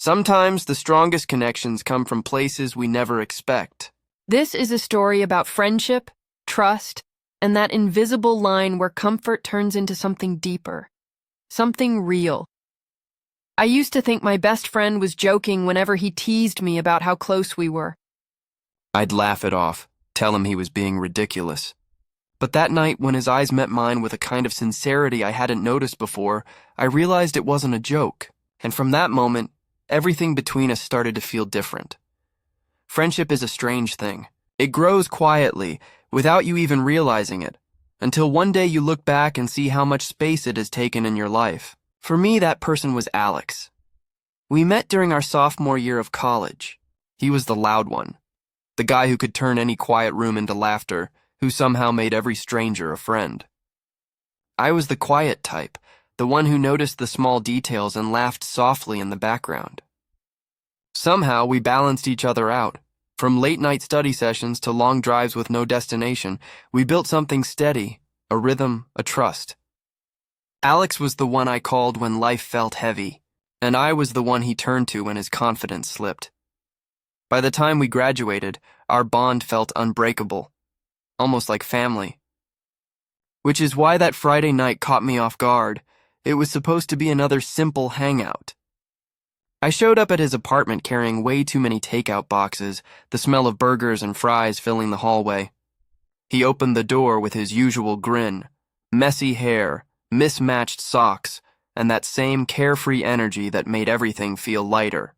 Sometimes the strongest connections come from places we never expect. This is a story about friendship, trust, and that invisible line where comfort turns into something deeper, something real. I used to think my best friend was joking whenever he teased me about how close we were. I'd laugh it off, tell him he was being ridiculous. But that night, when his eyes met mine with a kind of sincerity I hadn't noticed before, I realized it wasn't a joke. And from that moment, everything between us started to feel different. Friendship is a strange thing. It grows quietly, without you even realizing it, until one day you look back and see how much space it has taken in your life. For me, that person was Alex. We met during our sophomore year of college. He was the loud one, the guy who could turn any quiet room into laughter, who somehow made every stranger a friend. I was the quiet type, the one who noticed the small details and laughed softly in the background. Somehow, we balanced each other out. From late-night study sessions to long drives with no destination, we built something steady, a rhythm, a trust. Alex was the one I called when life felt heavy, and I was the one he turned to when his confidence slipped. By the time we graduated, our bond felt unbreakable, almost like family. Which is why that Friday night caught me off guard. It was supposed to be another simple hangout. I showed up at his apartment carrying way too many takeout boxes, the smell of burgers and fries filling the hallway. He opened the door with his usual grin, messy hair, mismatched socks, and that same carefree energy that made everything feel lighter.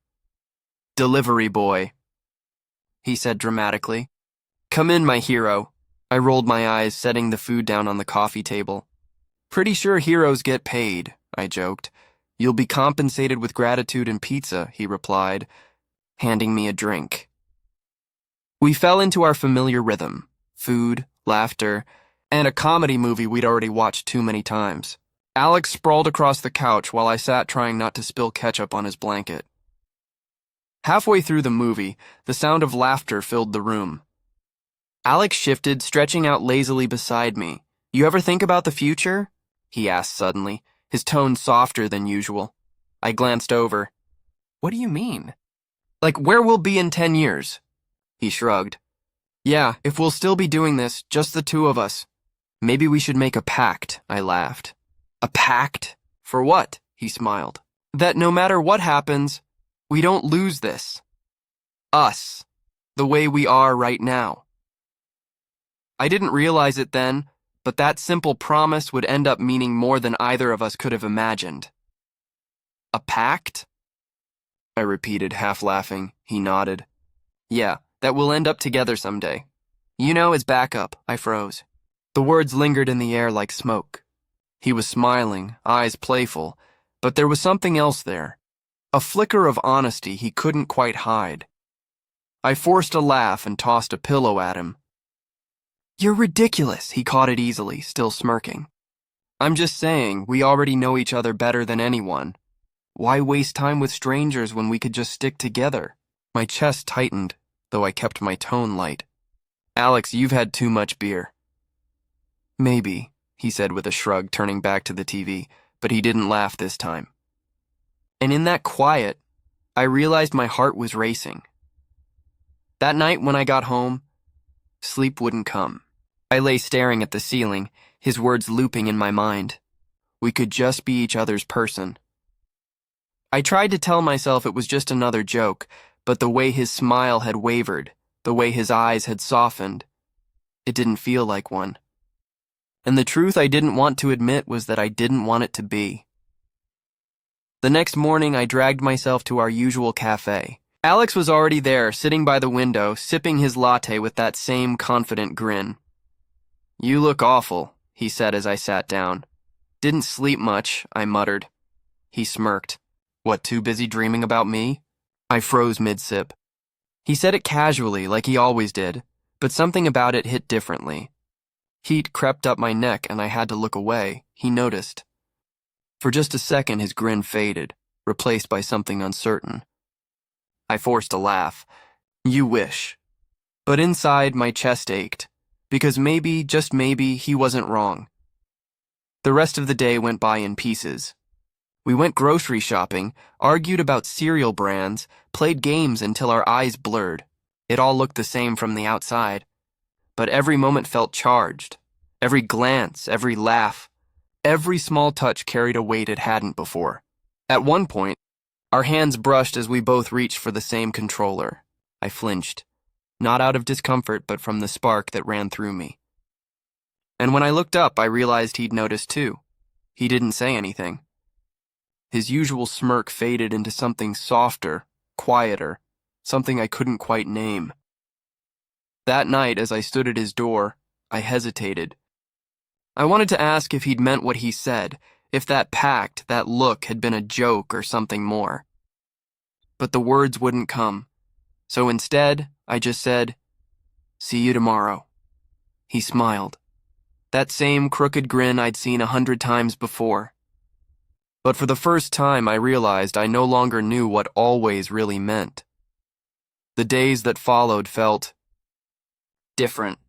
"Delivery boy," he said dramatically. "Come in, my hero." I rolled my eyes, setting the food down on the coffee table. "Pretty sure heroes get paid," I joked. "You'll be compensated with gratitude and pizza," he replied, handing me a drink. We fell into our familiar rhythm, food, laughter, and a comedy movie we'd already watched too many times. Alex sprawled across the couch while I sat trying not to spill ketchup on his blanket. Halfway through the movie, the sound of laughter filled the room. Alex shifted, stretching out lazily beside me. "You ever think about the future?" he asked suddenly, his tone softer than usual. I glanced over. "What do you mean?" "Like where we'll be in 10 years. He shrugged. "Yeah, if we'll still be doing this, just the two of us. Maybe we should make a pact," I laughed. "A pact? For what?" he smiled. "That no matter what happens, we don't lose this. Us. The way we are right now." I didn't realize it then, but that simple promise would end up meaning more than either of us could have imagined. "A pact?" I repeated, half laughing. He nodded. "Yeah, that we'll end up together someday. You know, as backup." I froze. The words lingered in the air like smoke. He was smiling, eyes playful, but there was something else there. A flicker of honesty he couldn't quite hide. I forced a laugh and tossed a pillow at him. "You're ridiculous," he caught it easily, still smirking. "I'm just saying, we already know each other better than anyone. Why waste time with strangers when we could just stick together?" My chest tightened, though I kept my tone light. "Alex, you've had too much beer." "Maybe," he said with a shrug, turning back to the TV, but he didn't laugh this time. And in that quiet, I realized my heart was racing. That night when I got home, sleep wouldn't come. I lay staring at the ceiling, his words looping in my mind. We could just be each other's person. I tried to tell myself it was just another joke, but the way his smile had wavered, the way his eyes had softened, it didn't feel like one. And the truth I didn't want to admit was that I didn't want it to be. The next morning, I dragged myself to our usual cafe. Alex was already there, sitting by the window, sipping his latte with that same confident grin. "You look awful," he said as I sat down. "Didn't sleep much," I muttered. He smirked. "What, too busy dreaming about me?" I froze mid-sip. He said it casually, like he always did, but something about it hit differently. Heat crept up my neck and I had to look away. He noticed. For just a second, his grin faded, replaced by something uncertain. I forced a laugh. "You wish." But inside, my chest ached, because maybe, just maybe, he wasn't wrong. The rest of the day went by in pieces. We went grocery shopping, argued about cereal brands, played games until our eyes blurred. It all looked the same from the outside, but every moment felt charged. Every glance, every laugh, every small touch carried a weight it hadn't before. At one point, our hands brushed as we both reached for the same controller. I flinched, not out of discomfort, but from the spark that ran through me. And when I looked up, I realized he'd noticed too. He didn't say anything. His usual smirk faded into something softer, quieter, something I couldn't quite name. That night, as I stood at his door, I hesitated. I wanted to ask if he'd meant what he said, if that pact, that look, had been a joke or something more. But the words wouldn't come. So instead, I just said, "See you tomorrow." He smiled. That same crooked grin I'd seen 100 times before. But for the first time, I realized I no longer knew what always really meant. The days that followed felt different,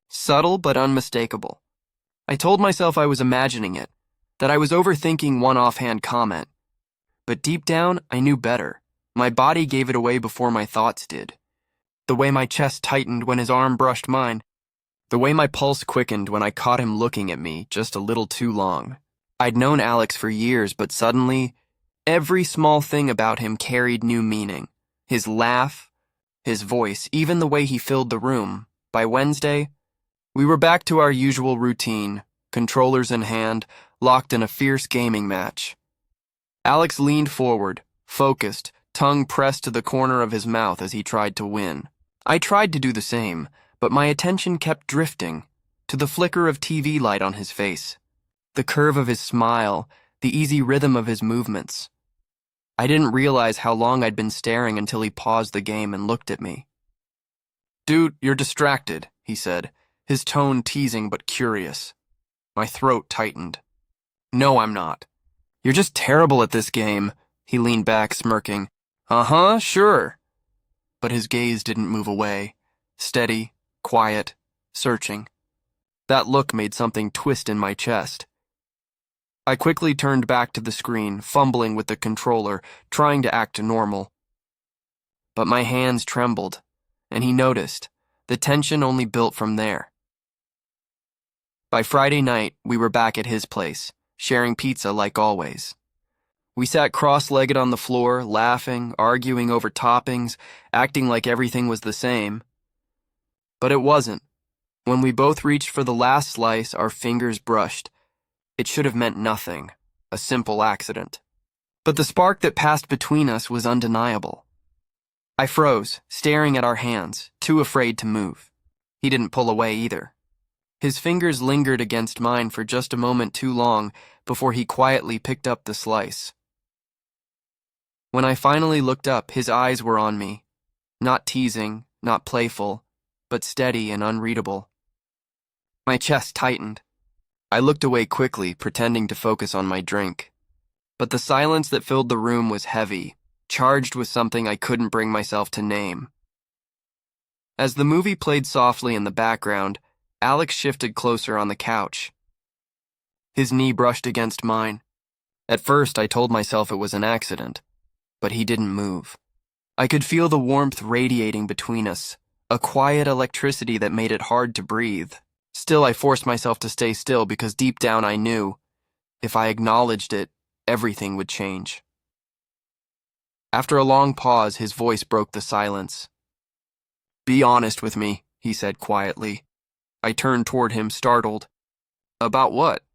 subtle but unmistakable. I told myself I was imagining it, that I was overthinking one offhand comment. But deep down, I knew better. My body gave it away before my thoughts did. The way my chest tightened when his arm brushed mine. The way my pulse quickened when I caught him looking at me just a little too long. I'd known Alex for years, but suddenly, every small thing about him carried new meaning. His laugh, his voice, even the way he filled the room. By Wednesday, we were back to our usual routine, controllers in hand, locked in a fierce gaming match. Alex leaned forward, focused, tongue pressed to the corner of his mouth as he tried to win. I tried to do the same, but my attention kept drifting to the flicker of TV light on his face, the curve of his smile, the easy rhythm of his movements. I didn't realize how long I'd been staring until he paused the game and looked at me. "Dude, you're distracted," he said, his tone teasing but curious. My throat tightened. "No, I'm not. You're just terrible at this game." He leaned back, smirking. "Uh-huh, sure." But his gaze didn't move away. Steady, quiet, searching. That look made something twist in my chest. I quickly turned back to the screen, fumbling with the controller, trying to act normal. But my hands trembled, and he noticed. The tension only built from there. By Friday night, we were back at his place, sharing pizza like always. We sat cross-legged on the floor, laughing, arguing over toppings, acting like everything was the same. But it wasn't. When we both reached for the last slice, our fingers brushed. It should have meant nothing, a simple accident. But the spark that passed between us was undeniable. I froze, staring at our hands, too afraid to move. He didn't pull away either. His fingers lingered against mine for just a moment too long before he quietly picked up the slice. When I finally looked up, his eyes were on me. Not teasing, not playful, but steady and unreadable. My chest tightened. I looked away quickly, pretending to focus on my drink. But the silence that filled the room was heavy, charged with something I couldn't bring myself to name. As the movie played softly in the background, Alex shifted closer on the couch. His knee brushed against mine. At first, I told myself it was an accident, but he didn't move. I could feel the warmth radiating between us, a quiet electricity that made it hard to breathe. Still, I forced myself to stay still because deep down I knew, if I acknowledged it, everything would change. After a long pause, his voice broke the silence. "Be honest with me," he said quietly. I turned toward him, startled. "About what?"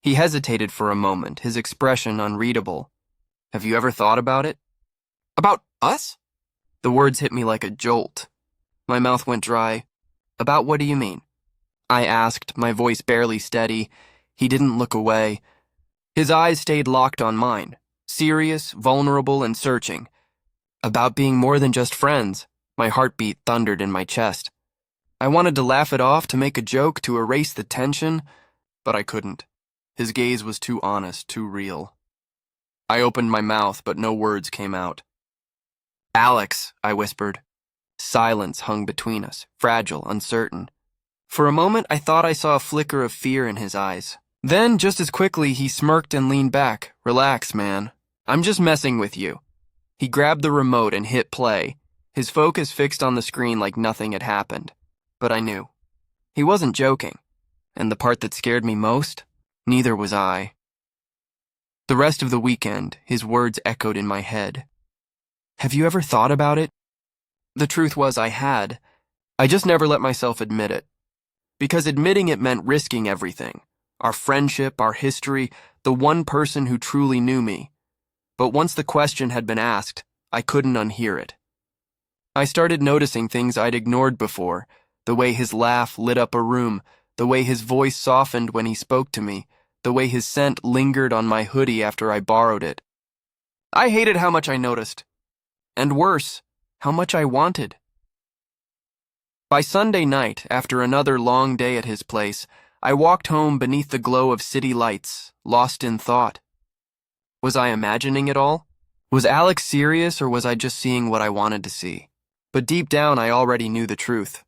He hesitated for a moment, his expression unreadable. "Have you ever thought about it?" "About us?" The words hit me like a jolt. My mouth went dry. "About what do you mean?" I asked, my voice barely steady. He didn't look away. His eyes stayed locked on mine, serious, vulnerable, and searching. About being more than just friends. My heartbeat thundered in my chest. I wanted to laugh it off, to make a joke, to erase the tension, but I couldn't. His gaze was too honest, too real. I opened my mouth, but no words came out. "Alex," I whispered. Silence hung between us, fragile, uncertain. For a moment, I thought I saw a flicker of fear in his eyes, Then, just as quickly, he smirked and leaned back. Relax, man. I'm just messing with you. He grabbed the remote and hit play, his focus fixed on the screen like nothing had happened. But I knew. He wasn't joking. And the part that scared me most? Neither was I. The rest of the weekend, his words echoed in my head. Have you ever thought about it? The truth was I had. I just never let myself admit it. Because admitting it meant risking everything. Our friendship, our history, the one person who truly knew me. But once the question had been asked, I couldn't unhear it. I started noticing things I'd ignored before, the way his laugh lit up a room, the way his voice softened when he spoke to me, the way his scent lingered on my hoodie after I borrowed it. I hated how much I noticed. And worse, how much I wanted. By Sunday night, after another long day at his place, I walked home beneath the glow of city lights, lost in thought. Was I imagining it all? Was Alex serious, or was I just seeing what I wanted to see? But deep down, I already knew the truth.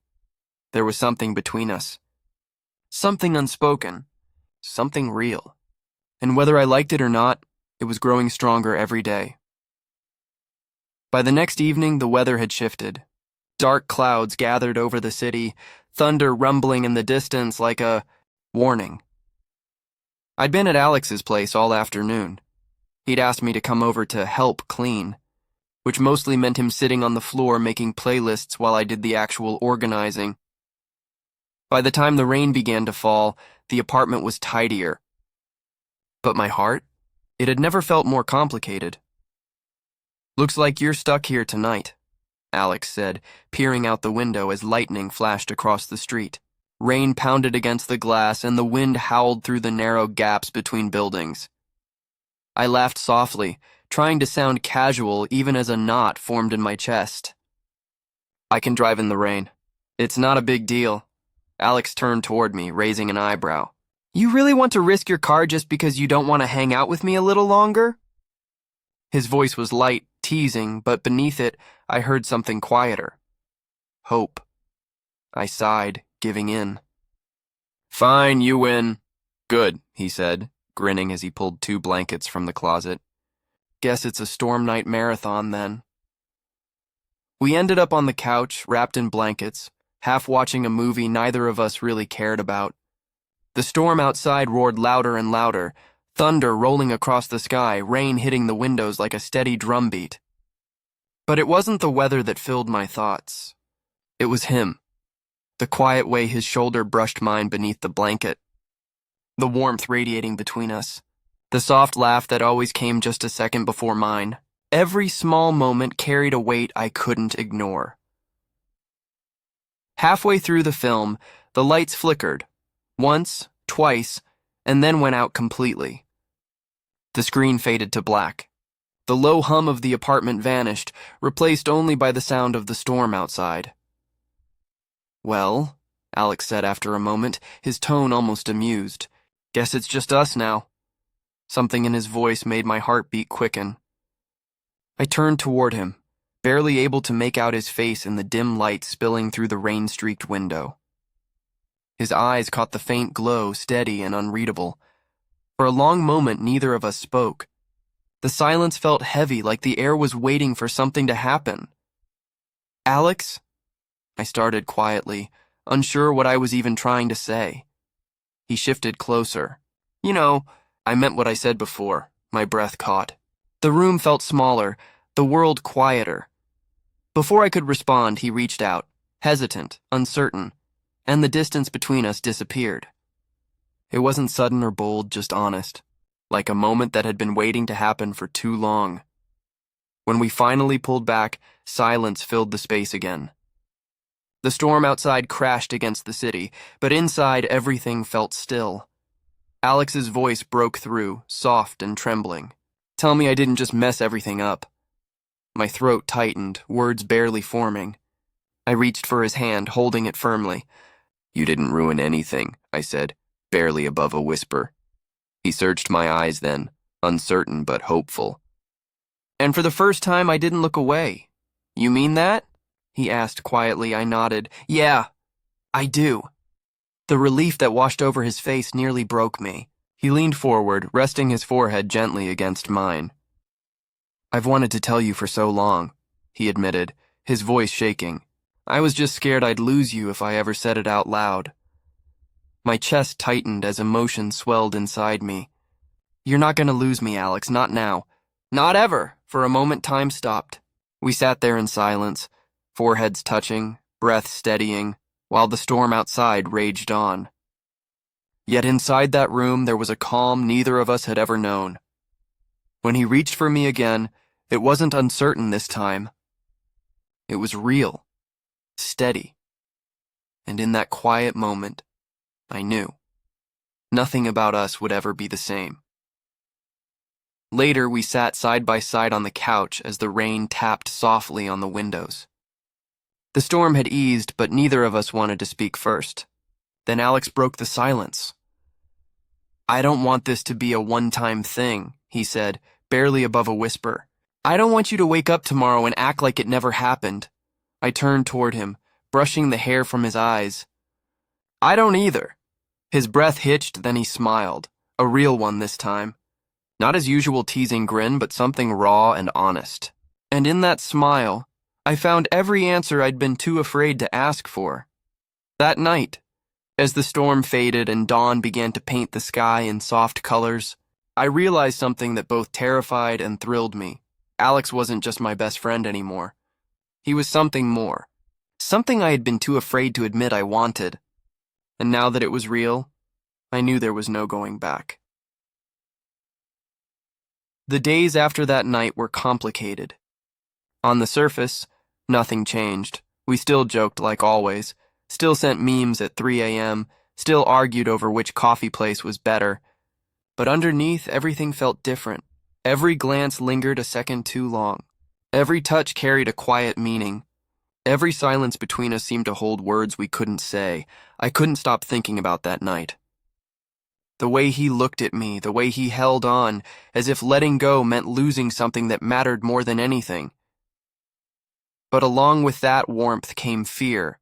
There was something between us. Something unspoken. Something real. And whether I liked it or not, it was growing stronger every day. By the next evening, the weather had shifted. Dark clouds gathered over the city, thunder rumbling in the distance like a warning. I'd been at Alex's place all afternoon. He'd asked me to come over to help clean, which mostly meant him sitting on the floor making playlists while I did the actual organizing. By the time the rain began to fall, the apartment was tidier. But my heart? It had never felt more complicated. Looks like you're stuck here tonight, Alex said, peering out the window as lightning flashed across the street. Rain pounded against the glass and the wind howled through the narrow gaps between buildings. I laughed softly, trying to sound casual even as a knot formed in my chest. I can drive in the rain. It's not a big deal. Alex turned toward me, raising an eyebrow. You really want to risk your car just because you don't want to hang out with me a little longer? His voice was light, teasing, but beneath it, I heard something quieter. Hope. I sighed, giving in. Fine, you win. Good, he said, grinning as he pulled 2 blankets from the closet. Guess it's a storm night marathon then. We ended up on the couch, wrapped in blankets, half watching a movie neither of us really cared about. The storm outside roared louder and louder, thunder rolling across the sky, rain hitting the windows like a steady drumbeat. But it wasn't the weather that filled my thoughts. It was him. The quiet way his shoulder brushed mine beneath the blanket. The warmth radiating between us. The soft laugh that always came just a second before mine. Every small moment carried a weight I couldn't ignore. Halfway through the film, the lights flickered. Once, twice, and then went out completely. The screen faded to black. The low hum of the apartment vanished, replaced only by the sound of the storm outside. Well, Alex said after a moment, his tone almost amused. Guess it's just us now. Something in his voice made my heartbeat quicken. I turned toward him, barely able to make out his face in the dim light spilling through the rain-streaked window. His eyes caught the faint glow, steady and unreadable. For a long moment, neither of us spoke. The silence felt heavy, like the air was waiting for something to happen. Alex? I started quietly, unsure what I was even trying to say. He shifted closer. You know, I meant what I said before, my breath caught. The room felt smaller, the world quieter. Before I could respond, he reached out, hesitant, uncertain, and the distance between us disappeared. It wasn't sudden or bold, just honest, like a moment that had been waiting to happen for too long. When we finally pulled back, silence filled the space again. The storm outside crashed against the city, but inside everything felt still. Alex's voice broke through, soft and trembling. Tell me I didn't just mess everything up. My throat tightened, words barely forming. I reached for his hand, holding it firmly. You didn't ruin anything, I said, barely above a whisper. He searched my eyes then, uncertain but hopeful. And for the first time, I didn't look away. You mean that? He asked quietly. I nodded. Yeah, I do. The relief that washed over his face nearly broke me. He leaned forward, resting his forehead gently against mine. "I've wanted to tell you for so long," he admitted, his voice shaking. "I was just scared I'd lose you if I ever said it out loud." My chest tightened as emotion swelled inside me. "You're not going to lose me, Alex, not now. Not ever." For a moment, time stopped. We sat there in silence, foreheads touching, breath steadying, while the storm outside raged on. Yet inside that room there was a calm neither of us had ever known. When he reached for me again, it wasn't uncertain this time. It was real, steady. And in that quiet moment, I knew. Nothing about us would ever be the same. Later, we sat side by side on the couch as the rain tapped softly on the windows. The storm had eased, but neither of us wanted to speak first. Then Alex broke the silence. "I don't want this to be a one-time thing," he said, barely above a whisper. "I don't want you to wake up tomorrow and act like it never happened." I turned toward him, brushing the hair from his eyes. "I don't either." His breath hitched, then he smiled, a real one this time. Not his usual teasing grin, but something raw and honest. And in that smile, I found every answer I'd been too afraid to ask for. That night, as the storm faded and dawn began to paint the sky in soft colors, I realized something that both terrified and thrilled me. Alex wasn't just my best friend anymore. He was something more. Something I had been too afraid to admit I wanted. And now that it was real, I knew there was no going back. The days after that night were complicated. On the surface, nothing changed. We still joked like always, still sent memes at 3 a.m., still argued over which coffee place was better. But underneath, everything felt different. Every glance lingered a second too long. Every touch carried a quiet meaning. Every silence between us seemed to hold words we couldn't say. I couldn't stop thinking about that night. The way he looked at me, the way he held on, as if letting go meant losing something that mattered more than anything. But along with that warmth came fear.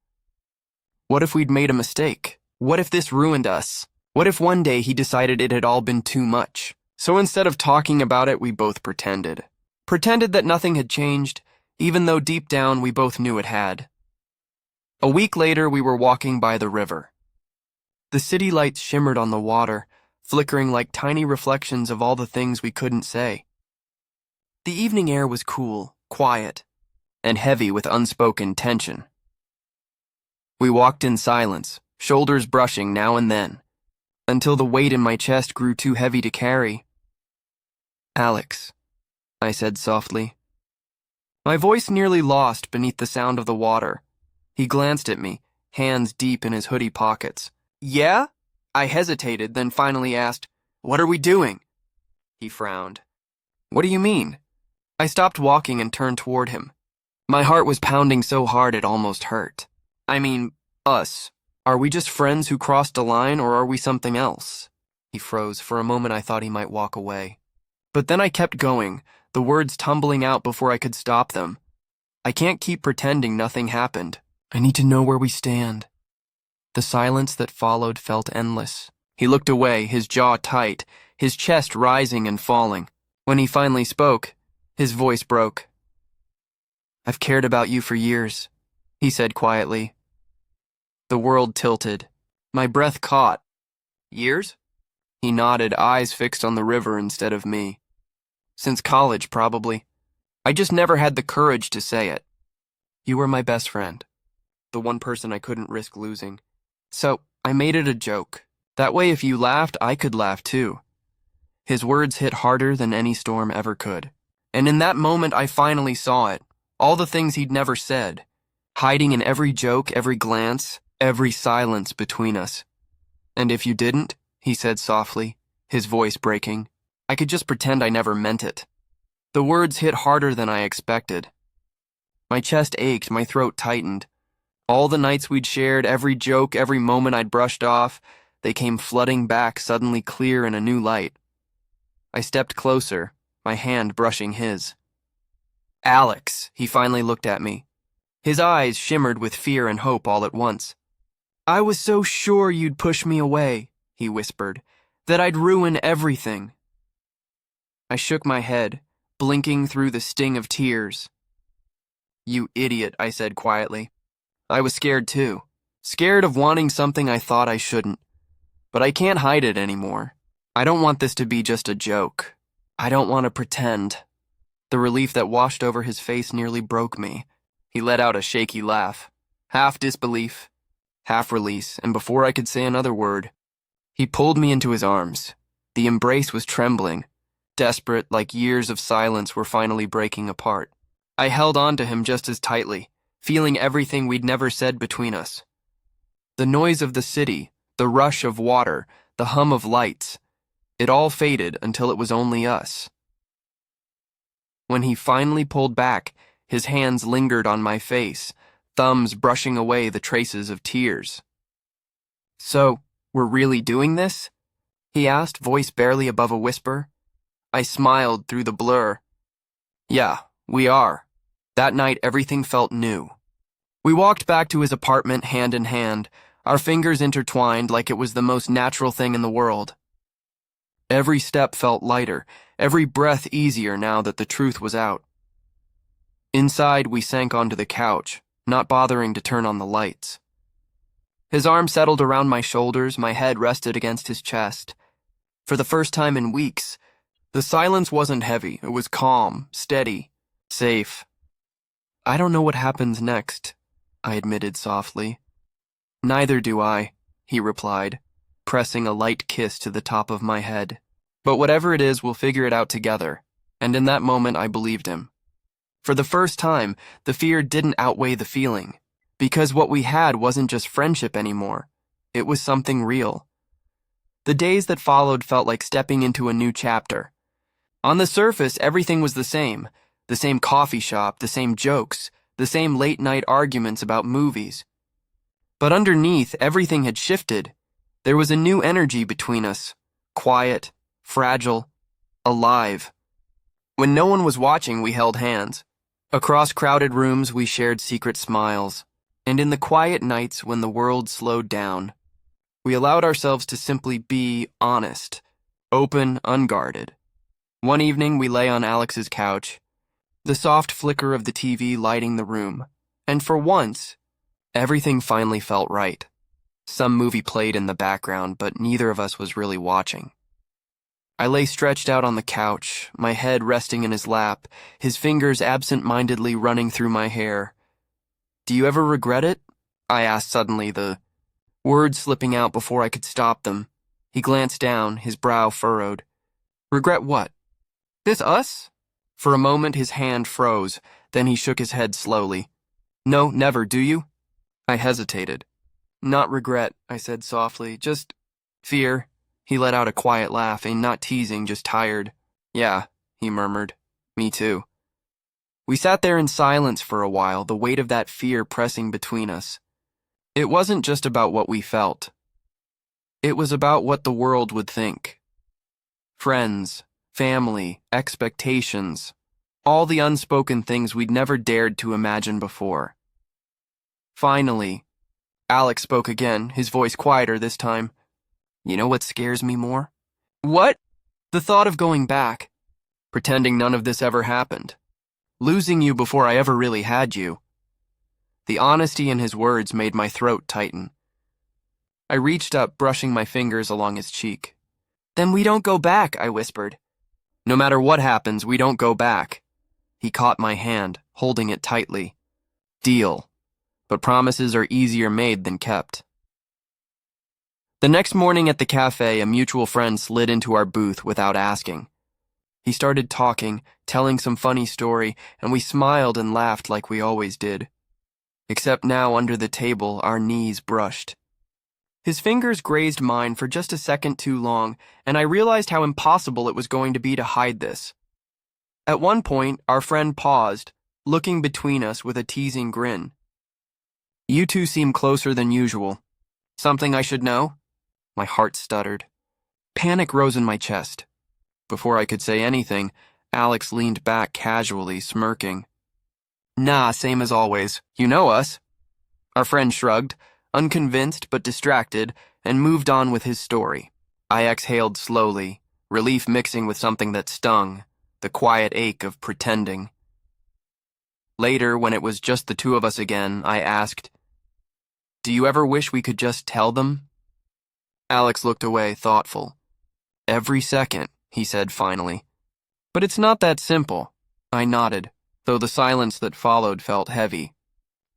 What if we'd made a mistake? What if this ruined us? What if one day he decided it had all been too much? So instead of talking about it, we both pretended. Pretended that nothing had changed, even though deep down we both knew it had. A week later, we were walking by the river. The city lights shimmered on the water, flickering like tiny reflections of all the things we couldn't say. The evening air was cool, quiet, and heavy with unspoken tension. We walked in silence, shoulders brushing now and then, until the weight in my chest grew too heavy to carry. "Alex," I said softly. My voice nearly lost beneath the sound of the water. He glanced at me, hands deep in his hoodie pockets. "Yeah?" I hesitated, then finally asked, "What are we doing?" He frowned. "What do you mean?" I stopped walking and turned toward him. My heart was pounding so hard it almost hurt. "I mean, us. Are we just friends who crossed a line, or are we something else?" He froze. For a moment I thought he might walk away. But then I kept going, the words tumbling out before I could stop them. "I can't keep pretending nothing happened. I need to know where we stand." The silence that followed felt endless. He looked away, his jaw tight, his chest rising and falling. When he finally spoke, his voice broke. "I've cared about you for years," he said quietly. The world tilted. My breath caught. "Years?" He nodded, eyes fixed on the river instead of me. "Since college, probably. I just never had the courage to say it. You were my best friend, the one person I couldn't risk losing. So I made it a joke. That way if you laughed, I could laugh too." His words hit harder than any storm ever could. And in that moment, I finally saw it. All the things he'd never said, hiding in every joke, every glance, every silence between us. "And if you didn't," he said softly, his voice breaking, "I could just pretend I never meant it." The words hit harder than I expected. My chest ached, my throat tightened. All the nights we'd shared, every joke, every moment I'd brushed off, they came flooding back, suddenly clear in a new light. I stepped closer, my hand brushing his. "Alex," he finally looked at me. His eyes shimmered with fear and hope all at once. "I was so sure you'd push me away," he whispered. that I'd ruin everything. I shook my head, blinking through the sting of tears. "You idiot," I said quietly. I was scared too. Scared of wanting something I thought I shouldn't. But I can't hide it anymore. I don't want this to be just a joke. I don't want to pretend. The relief that washed over his face nearly broke me. He let out a shaky laugh. Half disbelief, half release, and before I could say another word, he pulled me into his arms. The embrace was trembling, desperate, like years of silence were finally breaking apart. I held on to him just as tightly, feeling everything we'd never said between us. The noise of the city, the rush of water, the hum of lights, it all faded until it was only us. When he finally pulled back, his hands lingered on my face, thumbs brushing away the traces of tears. "So, we're really doing this?" he asked, voice barely above a whisper. I smiled through the blur. "Yeah, we are." That night, everything felt new. We walked back to his apartment hand in hand, our fingers intertwined like it was the most natural thing in the world. Every step felt lighter, every breath easier now that the truth was out. Inside, we sank onto the couch, not bothering to turn on the lights. His arm settled around my shoulders, my head rested against his chest. For the first time in weeks, the silence wasn't heavy, it was calm, steady, safe. "I don't know what happens next," I admitted softly. "Neither do I," he replied, pressing a light kiss to the top of my head. "But whatever it is, we'll figure it out together." And in that moment, I believed him. For the first time, the fear didn't outweigh the feeling, because what we had wasn't just friendship anymore. It was something real. The days that followed felt like stepping into a new chapter. On the surface, everything was the same coffee shop, the same jokes, the same late-night arguments about movies. But underneath, everything had shifted. There was a new energy between us, quiet, fragile, alive. When no one was watching, we held hands. Across crowded rooms, we shared secret smiles. And in the quiet nights when the world slowed down, we allowed ourselves to simply be honest, open, unguarded. One evening, we lay on Alex's couch, the soft flicker of the TV lighting the room, and for once, everything finally felt right. Some movie played in the background, but neither of us was really watching. I lay stretched out on the couch, my head resting in his lap, his fingers absent-mindedly running through my hair. "Do you ever regret it?" I asked suddenly, the words slipping out before I could stop them. He glanced down, his brow furrowed. "Regret what? This us?" For a moment his hand froze, then he shook his head slowly. "No, never, do you?" I hesitated. "Not regret," I said softly, "just fear." He let out a quiet laugh, not teasing, just tired. "Yeah," he murmured. "Me too." We sat there in silence for a while, the weight of that fear pressing between us. It wasn't just about what we felt. It was about what the world would think. Friends, family, expectations, all the unspoken things we'd never dared to imagine before. Finally, Alex spoke again, his voice quieter this time. "You know what scares me more?" "What?" "The thought of going back, pretending none of this ever happened. Losing you before I ever really had you." The honesty in his words made my throat tighten. I reached up, brushing my fingers along his cheek. "Then we don't go back," I whispered. "No matter what happens, we don't go back." He caught my hand, holding it tightly. "Deal. But promises are easier made than kept." The next morning at the cafe, a mutual friend slid into our booth without asking. He started talking, telling some funny story, and we smiled and laughed like we always did. Except now, under the table, our knees brushed. His fingers grazed mine for just a second too long, and I realized how impossible it was going to be to hide this. At one point, our friend paused, looking between us with a teasing grin. "You two seem closer than usual. Something I should know?" My heart stuttered. Panic rose in my chest. Before I could say anything, Alex leaned back casually, smirking. "Nah, same as always. You know us." Our friend shrugged, unconvinced but distracted, and moved on with his story. I exhaled slowly, relief mixing with something that stung, the quiet ache of pretending. Later, when it was just the two of us again, I asked, "Do you ever wish we could just tell them?" Alex looked away, thoughtful. "Every second," he said finally. "But it's not that simple." I nodded, though the silence that followed felt heavy.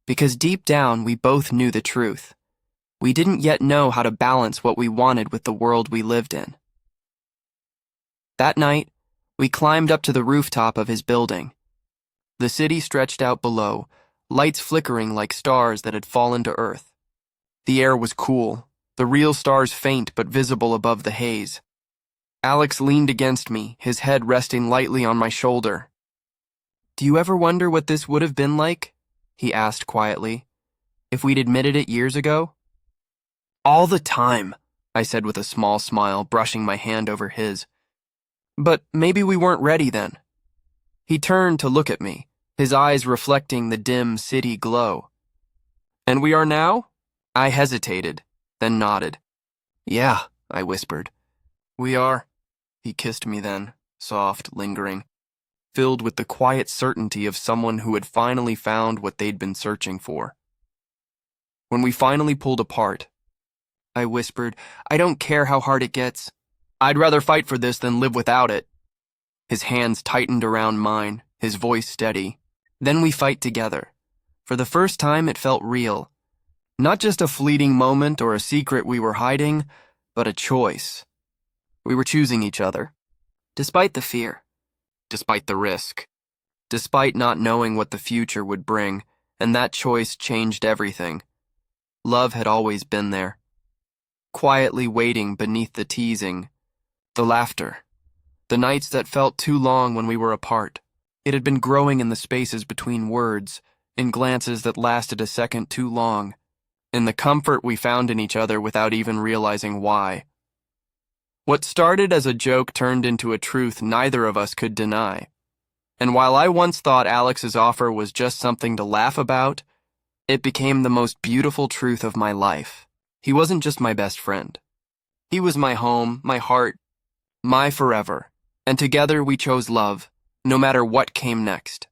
Because deep down, we both knew the truth. We didn't yet know how to balance what we wanted with the world we lived in. That night, we climbed up to the rooftop of his building. The city stretched out below, lights flickering like stars that had fallen to earth. The air was cool, the real stars faint but visible above the haze. Alex leaned against me, his head resting lightly on my shoulder. "Do you ever wonder what this would have been like?" he asked quietly. "If we'd admitted it years ago?" "All the time," I said with a small smile, brushing my hand over his. "But maybe we weren't ready then." He turned to look at me, his eyes reflecting the dim city glow. "And we are now?" I hesitated, then nodded. "Yeah," I whispered. "We are." He kissed me then, soft, lingering, filled with the quiet certainty of someone who had finally found what they'd been searching for. When we finally pulled apart, I whispered, "I don't care how hard it gets. I'd rather fight for this than live without it." His hands tightened around mine, his voice steady. Then we fight together. For the first time, it felt real. Not just a fleeting moment or a secret we were hiding, but a choice. We were choosing each other. Despite the fear. Despite the risk. Despite not knowing what the future would bring, and that choice changed everything. Love had always been there. Quietly waiting beneath the teasing, the laughter, the nights that felt too long when we were apart. It had been growing in the spaces between words, in glances that lasted a second too long, in the comfort we found in each other without even realizing why. What started as a joke turned into a truth neither of us could deny. And while I once thought Alex's offer was just something to laugh about, it became the most beautiful truth of my life. He wasn't just my best friend. He was my home, my heart, my forever. And together we chose love, no matter what came next.